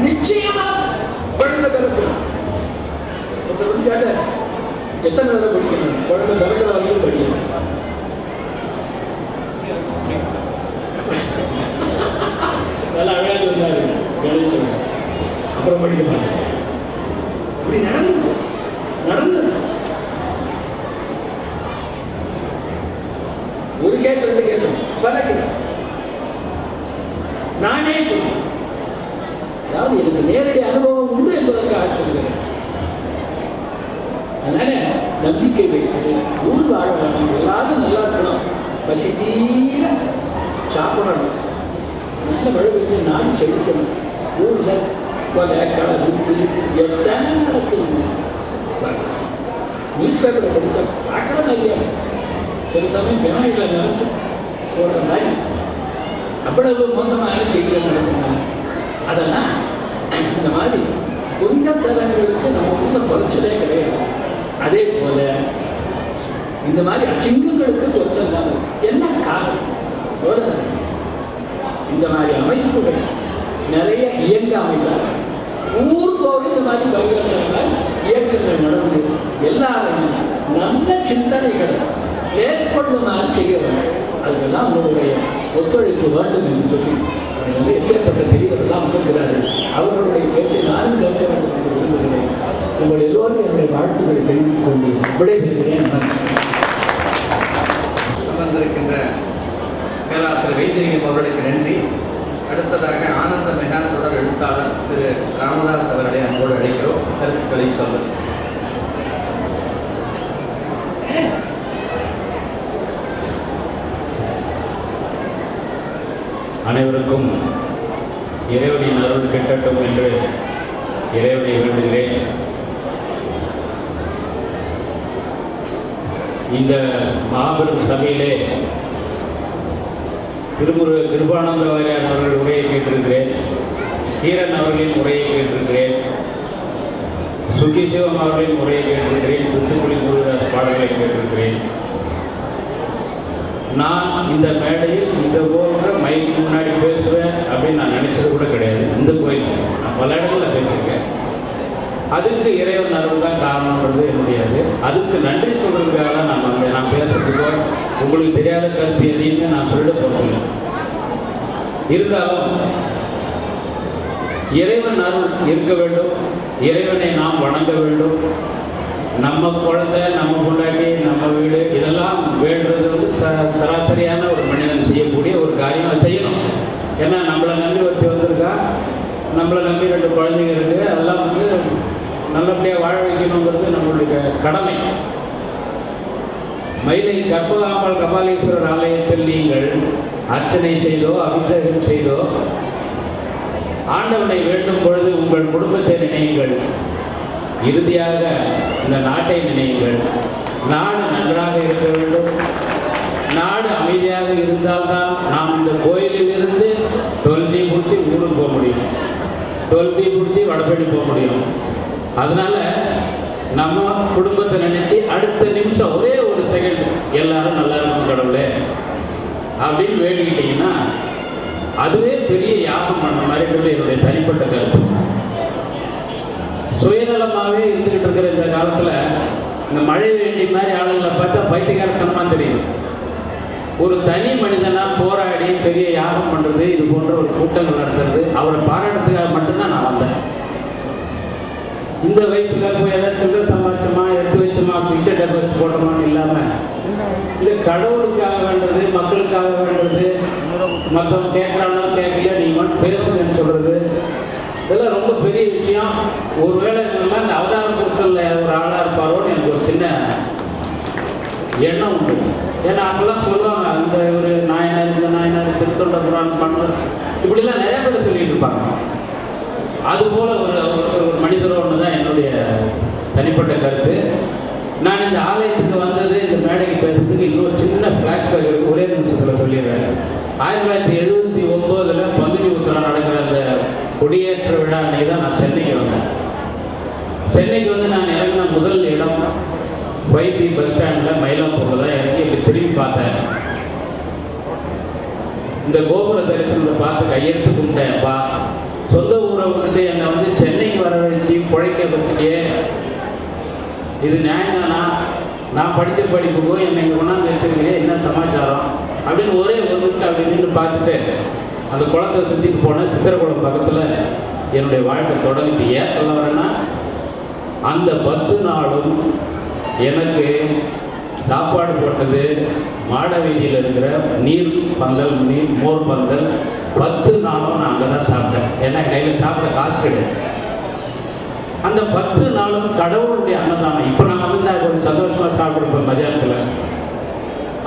நிச்சயமா குழந்தை பிறக்கலாம். ஒருத்தர் வந்து கேட்ட எத்தனை நேரம் படிக்கணும், குழந்தை பிறக்கிற வரைக்கும் படிக்கணும். நல்லா அழகா சொன்னாரு கணேசன். அப்புறம் படிக்க மாட்டேன். இப்படி நடந்தது. ஒரு கேஸ் ரெண்டு கேஸ் பல கேஸ். நானே சொன்னேன், அதாவது எனக்கு நேரடி அனுபவம் உண்டு என்பதற்காக சொல்கிறேன். அதனால நம்பிக்கை வைத்து ஊர் வாழ வேணும். எல்லாரும் நல்லா இருக்கணும், பசி தீர சாப்பிடணும், நல்ல மழை பெய்து நாடு செழிக்கணும். ஊரில் கொலை களை வித்து எத்தனை நடக்குது. நியூஸ் பேப்பரை படித்த பார்க்குற மாதிரியா சில சமயம் பெண்மைகளை நினைச்சு போடுற மாதிரி அவ்வளவு மோசமான செய்திகள் நடக்குறாங்க. அதெல்லாம் இந்த மாதிரி புனித தலங்களுக்கு நம்ம உள்ள குறைச்சலே கிடையாது. அதே போல இந்த மாதிரி அசிங்கங்களுக்கு குறைச்சல் என்ன காரணம்? இந்த மாதிரி அமைப்புகள் நிறைய இயங்க அமைத்தார். ஊருக்கு இந்த மாதிரி பகுதிகள் இயக்கங்கள் நடந்து எல்லாரும் நல்ல சிந்தனைகளை மேற்கொள்ளுமாறு செய்ய வேண்டும். அதுக்கெல்லாம் உங்களுடைய ஒத்துழைப்பு வேண்டும் என்று சொல்லி எப்பேற்பட்ட தெரியவர்கள்லாம் வந்திருக்கிறார்கள். அவர்களுடைய பேச்சை நானும் கேட்க வேண்டும் என்று விரும்புகிறேன். உங்கள் எல்லோரும் என்னுடைய வாழ்த்துக்களை தெரிவித்துக் கொண்டு விடைபெறுகிறேன். அமர்ந்திருக்கின்ற பேராசிரியர் வைத்திலிங்கம் அவர்களுக்கு நன்றி. அடுத்ததாக ஆனந்த மெகா தொடர் எழுத்தாளர் திரு ராமதாஸ் அவர்களை அன்போடு அழைக்கிறோம். கருத்துக்களை சொல்வது. அனைவருக்கும் இறைவனின் அருள் கிட்டட்டும் என்று இறைவனை வேண்டுகிறேன். இந்த மாபெரும் சபையிலே கிருபானந்த வாரியார் அவர்கள் உரையை கேட்டிருக்கிறேன், கீரன் அவர்களின் உரையை கேட்டிருக்கிறேன், சுகி சிவம் அவர்களின் உரையை கேட்டிருக்கிறேன், புத்துக்குடி முருகதாஸ் பாடல்களை கேட்டிருக்கிறேன். நான் இந்த மேடையில் இந்த போன்ற மைக்கு முன்னாடி பேசுவேன் அப்படின்னு நான் நினைச்சது கூட கிடையாது. இந்த கோயில் நான் பல இடங்களில் பேசியிருக்கேன். அதுக்கு இறைவன் அருள் தான் காரணம்ன்றது என்னுடையது. அதுக்கு நன்றி சொல்றதுக்காக தான் நான் வந்தேன். நான் பேசுறதுக்கோ உங்களுக்கு தெரியாத கருத்து எதையுமே நான் சொல்லிட போகிறேன். இருந்தாலும் இறைவன் அருள் இருக்க வேண்டும், இறைவனை நாம் வணங்க வேண்டும். நம்ம குழந்தை, நம்ம பொண்டாட்டி, நம்ம வீடு இதெல்லாம் வேண்டுறது வந்து சராசரியான ஒரு மனிதன் செய்யக்கூடிய ஒரு காரியம் செய்யணும். ஏன்னா நம்மளை நம்பி ஒருத்தி வந்திருக்கா, நம்மளை நம்பி 2 குழந்தைங்க இருக்குது, அதெல்லாம் வந்து நல்லபடியாக வாழ வைக்கணுங்கிறது நம்மளுடைய கடமை. மயிலை கற்பகாம்பாள் கபாலீஸ்வரர் ஆலயத்தில் நீங்கள் அர்ச்சனை செய்தோ அபிஷேகம் செய்தோ ஆண்டவனை வேண்டும் பொழுது உங்கள் குடும்பத்தை நினையுங்கள். இறுதியாக இந்த நாட்டை நினையுங்கள். நாடு நன்றாக இருக்க வேண்டும். நாடு அமைதியாக இருந்தால்தான் நாம் இந்த கோயிலில் இருந்து 12G பிடிச்சி ஊருக்கு போக முடியும், 12B பிடிச்சி வடபழனி போக முடியும். அதனால நம்ம குடும்பத்தை நினைச்சு அடுத்த நிமிஷம் ஒரே ஒரு செகண்ட் எல்லாரும் நல்லா இருக்கும் கடவுளே அப்படின்னு வேண்டிக்கிட்டீங்கன்னா அதுவே பெரிய யாகம் பண்ண மாதிரின்றது என்னுடைய தனிப்பட்ட கருத்து. சுயநலமாகவே இருந்துகிட்டு இருக்கிற இந்த காலத்தில் இந்த மழை வேண்டிய மாதிரி ஆளுங்களை பார்த்தா பைத்தியக்காரத்தனமாக தெரியுது. ஒரு தனி மனிதனாக போராடி பெரிய யாகம் பண்ணுறது, இது போன்ற ஒரு கூட்டங்கள் நடத்துறது, அவரை பாராட்டுறதுக்காக மட்டும்தான் நான் வந்தேன். இந்த வயசுல போய் ஏதாவது சில்லறை சம்பாதிச்சோமா, எடுத்து வச்சோமா, ஃபிக்ஸட் டெபாசிட் போட்டோமான்னு இல்லாமல் இந்த கடவுளுக்காக வேண்டது, மக்களுக்காக வேண்டது, மற்றவங்க கேட்குறானோ கேட்கல நீ மட்டும் பேசுங்கன்னு சொல்கிறது, இதெல்லாம் ரொம்ப பெரிய விஷயம். ஒருவேளை இதெல்லாம் இந்த அவதார புருஷனில் ஒரு ஆளாக இருப்பாரோன்னு எனக்கு ஒரு சின்ன எண்ணம் உண்டு. ஏன்னா அப்பெல்லாம் சொல்லுவாங்க, அந்த ஒரு நாயனார், இந்த நாயனார், திருத்தொண்ட புராணம் பண்ணுவார், இப்படிலாம் நிறைய பேர் சொல்லிட்டு இருப்பாங்க. அதுபோல் ஒரு மனிதரோன்னு தான் என்னுடைய தனிப்பட்ட கருத்து. நான் இந்த ஆலயத்துக்கு வந்தது, இந்த மேடைக்கு பேசுறதுக்கு இன்னொரு சின்ன ஃப்ளாஷ்பேக் இருக்குது, ஒரே நிமிஷத்தில் சொல்லிடுறேன். 1979 பங்குனி உத்திரம் நடக்கிற அந்த கொடியேற்ற விழா அன்னைக்கு தான் நான் சென்னைக்கு வந்தேன். சென்னைக்கு வந்து நான் இறங்கின முதல் இடம் 5B பஸ் ஸ்டாண்டில் மயிலாப்பூரில் தான் இறங்கி இப்படி திரும்பி பார்த்தேன். இந்த கோபுர தரிசனத்தை பார்த்து கையெழுத்து கும்பிட்டேன்ப்பா, சொந்த ஊரை விட்டுட்டு என்னை வந்து சென்னைக்கு வர வச்சு பிழைக்க வச்சுக்கே, இது நியாயம் தானா? நான் படித்த படிப்புக்கும் என்னை இங்கே கொண்டாந்து வச்சுருக்கிறேன், என்ன சமாச்சாரம் அப்படின்னு ஒரே ஒரு நிமிஷம் அப்படி நின்று பார்த்துட்டு அந்த குளத்தை சுற்றிட்டு போனேன். சித்திரக்குளம் பக்கத்தில் என்னுடைய வாழ்க்கை தொடங்குச்சு. ஏன் சொல்ல வரேன்னா, அந்த 10 நாளும் எனக்கு சாப்பாடு போட்டது மாட வீதியில் இருக்கிற நீர் பந்தல், மோர் பந்தல். 10 நாளும் நான் அங்கே தான் சாப்பிட்டேன். ஏன்னா கையில் சாப்பிட காசு கிடையாது. அந்த 10 நாளும் கடவுளுடைய அன்னதானம். இப்போ நான் வந்து கொஞ்சம் சந்தோஷமாக சாப்பிடுப்பேன் மதியானத்தில்.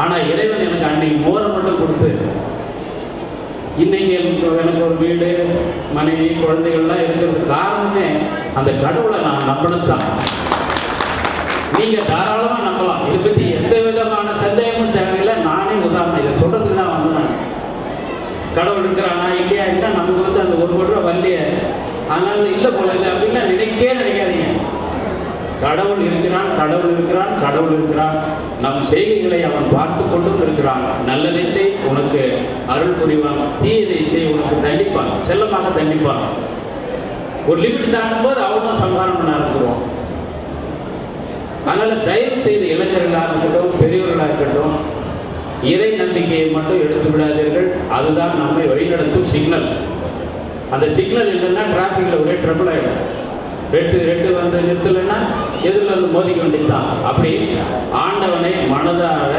ஆனால் இறைவன் எனக்கு அன்னைக்கு மோரை மட்டும் கொடுத்து இன்னைக்கு எனக்கு ஒரு வீடு, மனைவி, குழந்தைகள்லாம் இருக்கிறது காரணமே அந்த கடவுளை நான் நம்பினதான். நீங்கள் தாராளமாக நம்பலாம், இதை பற்றி எந்த விதமான சந்தேகமும் தேவையில்லை. நானே உதாரணம் இதை சொல்கிறதுக்கு தான் வந்தேன். கடவுள் இருக்கிறானா இல்லையா இருந்தால் நமக்கு வந்து அந்த 1 கோடி ரூபா வரலையே, அதனால இல்லை போல இல்லை அப்படின்னா நினைக்காதீங்க. கடவுள் இருக்கிறான், கடவுள் இருக்கிறான், கடவுள் இருக்கிறான். நம் செய்கைகளை அவன் பார்த்து கொண்டும் இருக்கிறான். நல்லதை செய், உனக்கு அருள் புரிவான். தீயதை செய், உனக்கு தண்டிப்பான், செல்லமாக தண்டிப்பான். ஒரு லிமிட் தாண்டும் போது அவனும் சம்ஹாரம் பண்ண ஆரம்பிச்சிருவான். அதனால தயவு செய்து இளைஞர்களாக இருக்கட்டும், பெரியவர்களாக இருக்கட்டும், இறை நம்பிக்கையை மட்டும் எடுத்து விடாதீர்கள். அதுதான் நம்மை வழிநடத்தும் சிக்னல். அந்த சிக்னல் இல்லைன்னா டிராஃபிக்கில் ஒரே ட்ரபிள் ஆகிடும். ரெட்டு வந்து நிறுத்தலைன்னா எதிரில் வந்து மோதிக்க வேண்டியதுதான். அப்படி ஆண்டவனை மனதார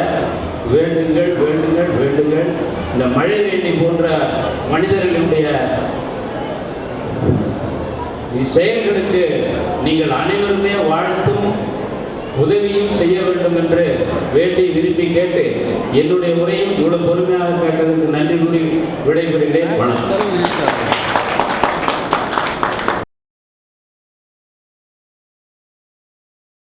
வேண்டுங்கள், வேண்டுங்கள், வேண்டுங்கள். இந்த மழை வேண்டி போன்ற மனிதர்களுடைய செயல்களுக்கு நீங்கள் அனைவருமே வாழ்த்தும் உதவியும் செய்ய வேண்டும் என்று வேண்டி விரும்பி கேட்டு என்னுடைய உரையும் இவ்வளவு பொறுமையாக கேட்டதற்கு நன்றி கூறி விடைபெறுகிறேன். வணக்கம்.